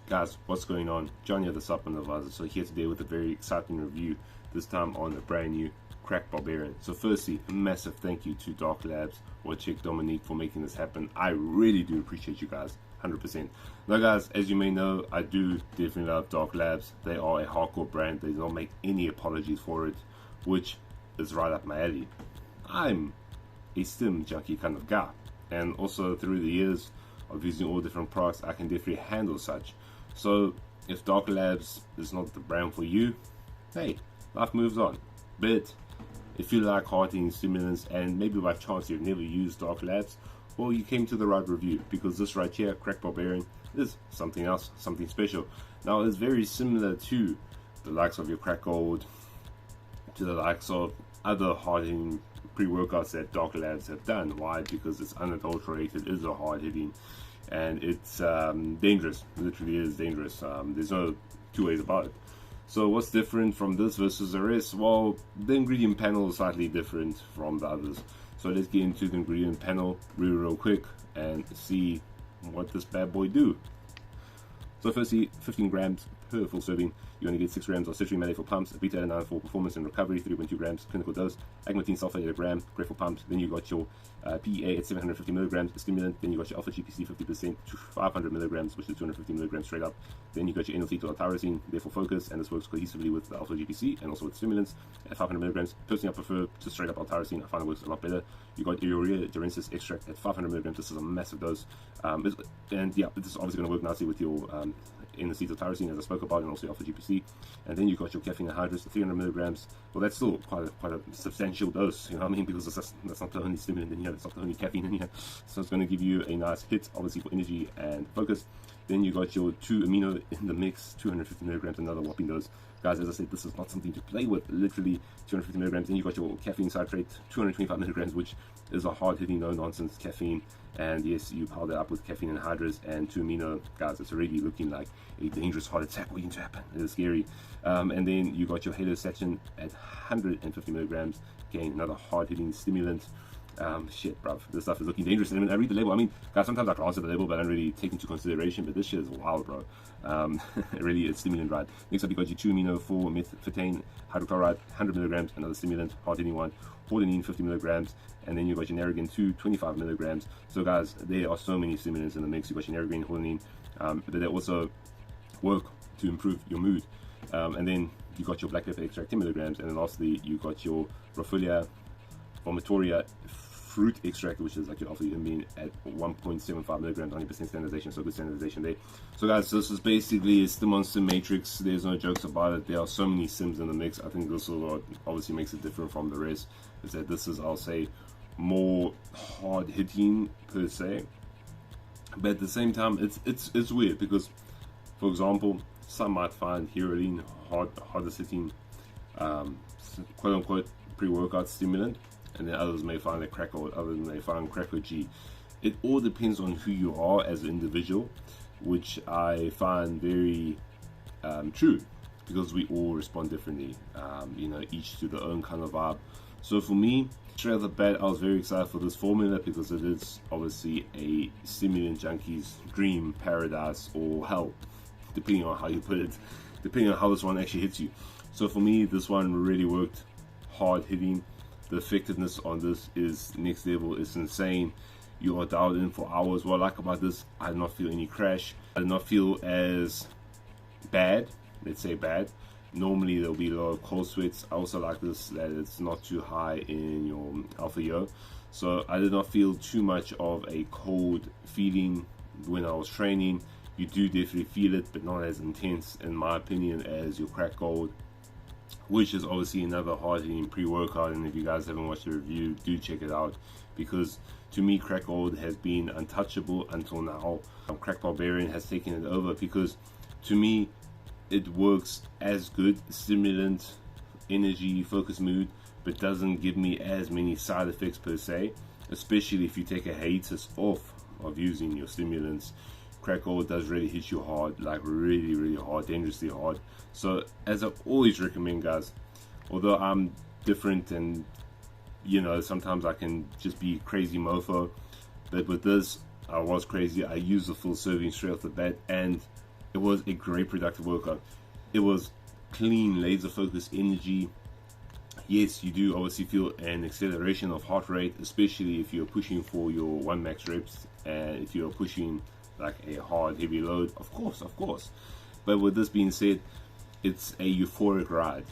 Guys, what's going on? John here, the supplement advisor. So here today with a very exciting review, this time on a brand new crack Barbarian. So firstly, a massive thank you to Darklabs or Chick Dominique for making this happen. I really do appreciate you guys, 100%. Now guys, as you may know, I do definitely love Darklabs. They are a hardcore brand. They don't make any apologies for it, which is right up my alley. I'm a stim junkie kind of guy, and also through the years of using all different products, I can definitely handle such. So if Darklabs is not the brand for you, hey, life moves on. But if you like hard-hitting stimulants and maybe by chance you've never used Darklabs, well, you came to the right review, because this right here, Crack Barbarian, is something else, something special. Now it's very similar to the likes of your Crack Gold, to the likes of other hard-hitting pre-workouts that Darklabs have done. Why? Because it's unadulterated, it's a hard-hitting, and it's dangerous. It literally is dangerous. There's no two ways about it. So what's different from this versus the rest? Well, the ingredient panel is slightly different from the others. So let's get into the ingredient panel real quick and see what this bad boy do. So firstly, 15 grams per full serving. You only get 6 grams of citrine malate for pumps, beta-alanine for performance and recovery, 3.2 grams clinical dose, agmatine sulfate at a gram, great for pumps. Then you got your PEA at 750 milligrams stimulant. Then you got your alpha GPC 50% to 500 milligrams, which is 250 milligrams straight up. Then you got your N-acetyl tyrosine, therefore focus, and this works cohesively with the alpha GPC and also with stimulants at 500 milligrams. Personally, I prefer just straight up tyrosine. I find it works a lot better. You got urea gerensis extract at 500 milligrams. This is a massive dose, and yeah, this is obviously going to work nicely with your N-acetyl tyrosine, as I spoke about, and also alpha GPC. And then you got your caffeine anhydrous, 300 milligrams. Well, that's still quite a substantial dose, you know what I mean? Because that's not the only stimulant in here, that's not the only caffeine in here. So it's going to give you a nice hit, obviously, for energy and focus. Then you got your 2 amino in the mix, 250 milligrams, another whopping dose. Guys, as I said, this is not something to play with, literally 250 milligrams. Then you got your caffeine citrate, 225 milligrams, which is a hard-hitting, no-nonsense caffeine. And yes, you power that up with caffeine anhydrous and 2 amino. Guys, it's already looking like a dangerous heart attack waiting to happen. It is scary. And then you got your halosachin at 150 milligrams. Again, another hard-hitting stimulant. Shit, bruv, this stuff is looking dangerous. And when I read the label, I mean, guys, sometimes I glance at the label, but I don't really take into consideration. But this shit is wild, bro. Really, it's stimulant, right? Next up, you got your 2 amino 4 methylphenane hydrochloride, 100 milligrams, another stimulant, hard-hitting one. Hordenine, 50 milligrams, and then you got your Narragain 2, 25 milligrams. So guys, there are so many stimulants in the mix. You got your Narragain, Hordenine, but they also work to improve your mood. And then you got your black pepper extract, 10 milligrams, and then lastly you got your Rafflesia vomitoria fruit extract, which is like your alpha amine at 1.75 milligrams, 90% standardization, so good standardization there. So guys, this is basically a stim on sim matrix. There's no jokes about it. There are so many sims in the mix. I think this is what obviously makes it different from the rest, is that this is, I'll say, more hard hitting per se, but at the same time it's weird, because for example, some might find Heroline hardest hitting quote unquote pre-workout stimulant, and then others may find a Crack Gold, others may find Crack G. It all depends on who you are as an individual, which I find very true, because we all respond differently, you know, each to their own kind of vibe. So for me, straight off the bat, I was very excited for this formula, because it is obviously a stimulant junkie's dream, paradise, or hell, depending on how you put it, depending on how this one actually hits you. So for me, this one really worked, hard hitting. The effectiveness on this is next level. It's insane. You are dialed in for hours. What I like about this, I did not feel any crash. I did not feel as bad, let's say bad. Normally there'll be a lot of cold sweats. I also like this, that it's not too high in your alpha yo. So I did not feel too much of a cold feeling when I was training. You do definitely feel it, but not as intense, in my opinion, as your Crack Gold, which is obviously another hard-hitting pre-workout. And if you guys haven't watched the review, do check it out, because to me, Crack Gold has been untouchable until now. Crack Barbarian has taken it over, because to me, it works as good, stimulant, energy, focus, mood, but doesn't give me as many side effects per se, especially if you take a hiatus off of using your stimulants. Crack Gold does really hit you hard, like really hard, dangerously hard. So as I always recommend, guys, although I'm different and, you know, sometimes I can just be crazy mofo, but with this I was crazy. I used the full serving straight off the bat, and It was a great productive workout. It was clean, laser focused energy. Yes, you do obviously feel an acceleration of heart rate, especially if you're pushing for your 1 max reps, and if you're pushing like a hard heavy load, of course. But with this being said, it's a euphoric ride.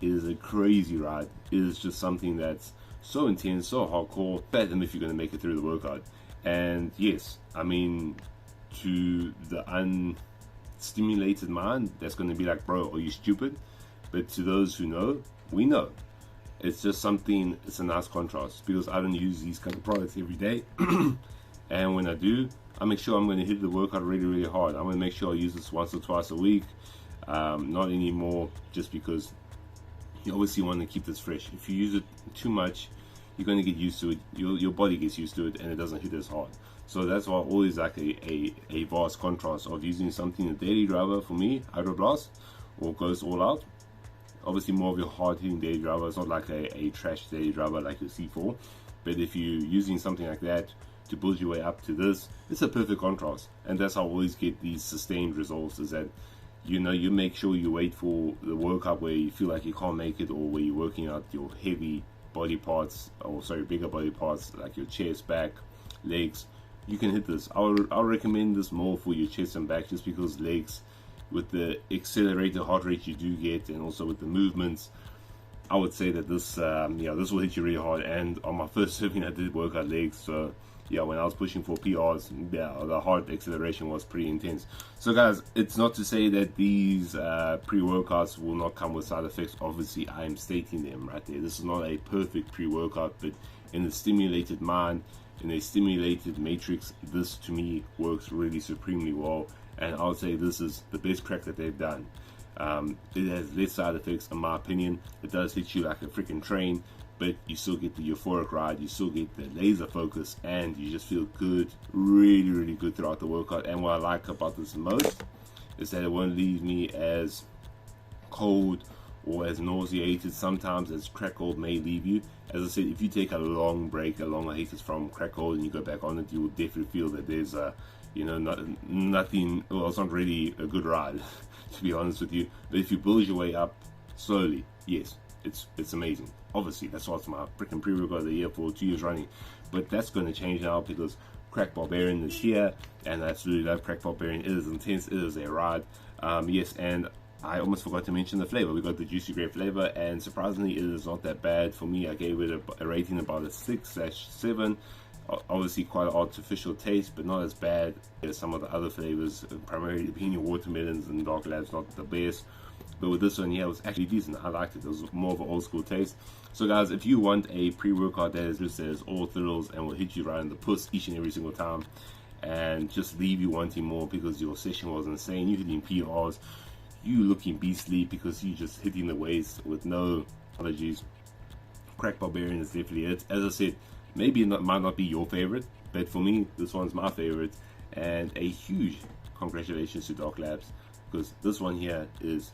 It is a crazy ride. It is just something that's so intense, so hardcore. Fathom if you're going to make it through the workout. And yes, I mean, to the unstimulated mind, that's going to be like, bro, are you stupid? But to those who know, we know. It's just something, it's a nice contrast, because I don't use these kind of products every day. And when I do, I make sure I'm going to hit the workout really hard. I'm going to make sure I use this once or twice a week, not anymore, just because you obviously want to keep this fresh. If you use it too much, you're going to get used to it. Your body gets used to it, and it doesn't hit as hard. So that's why I always like a vast contrast of using something, a daily driver for me, Hydro Blast, or goes all out. Obviously more of your hard hitting daily driver. It's not like a trash daily driver like your C4. But if you're using something like that to build your way up to this, it's a perfect contrast. And that's how I always get these sustained results, is that, you know, you make sure you wait for the workout where you feel like you can't make it, or where you're working out your heavy body parts, or sorry, bigger body parts like your chest, back, legs. You can hit this. I'll recommend this more for your chest and back, just because legs, with the accelerated heart rate you do get, and also with the movements, I would say that this this will hit you really hard. And on my first serving, I did work out legs, so yeah, when I was pushing for PRs, yeah, the heart acceleration was pretty intense. So guys, it's not to say that these pre-workouts will not come with side effects. Obviously, I am stating them right there. This is not a perfect pre-workout, but in a stimulated mind, in a stimulated matrix, this to me works really supremely well. And I would say this is the best crack that they've done. It has less side effects, in my opinion. It does hit you like a freaking train, but you still get the euphoric ride, you still get the laser focus, and you just feel good, really good throughout the workout. And what I like about this most is that it won't leave me as cold or as nauseated sometimes as crack cold may leave you. As I said, if you take a long break, a long hiatus from crack cold, and you go back on it, you will definitely feel that there's nothing. Well, it's not really a good ride, to be honest with you. But if you build your way up slowly, yes, it's amazing. Obviously, that's why it's my freaking pre-workout of the year for 2 years running. But that's going to change now, because Crack Barbarian is here, and I absolutely love Crack Barbarian. It is intense. It is a ride. Yes, and I almost forgot to mention the flavor. We got the juicy grape flavor, and surprisingly, it is not that bad for me. I gave it a rating about a 6/7. Obviously quite an artificial taste, but not as bad as some of the other flavors, primarily being your watermelons and Darklabs, not the best. But with this one, yeah, it was actually decent. I liked it. It was more of an old school taste. So guys, if you want a pre-workout that is just as all thrills and will hit you right in the puss each and every single time, and just leave you wanting more because your session was insane, you hitting PRs, you looking beastly because you just hitting the weights with no allergies, Crack Barbarian is definitely it. As I said, maybe it might not be your favorite, but for me, this one's my favorite. And a huge congratulations to Darklabs, because this one here is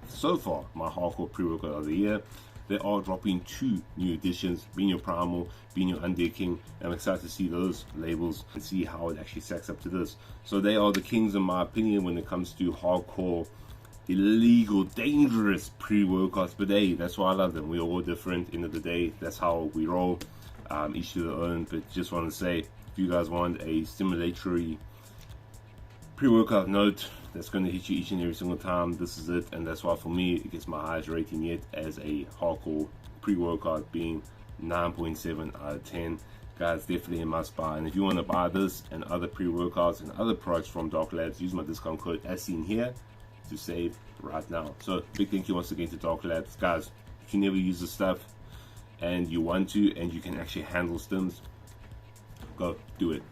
so far my hardcore pre-workout of the year. They are dropping 2 new editions, being your Primal, being your Undead King. I'm excited to see those labels and see how it actually stacks up to this. So they are the kings in my opinion when it comes to hardcore, illegal, dangerous pre-workouts. But hey, that's why I love them. We're all different. End of the day, that's how we roll. Each to their own. But just want to say, if you guys want a stimulatory pre-workout note that's going to hit you each and every single time, this is it. And that's why for me it gets my highest rating yet as a hardcore pre-workout, being 9.7 out of 10. Guys, definitely a must buy. And if you want to buy this and other pre-workouts and other products from Darklabs, use my discount code as seen here to save right now. So big thank you once again to Darklabs. Guys, if you never use this stuff and you want to, and you can actually handle stims, go do it.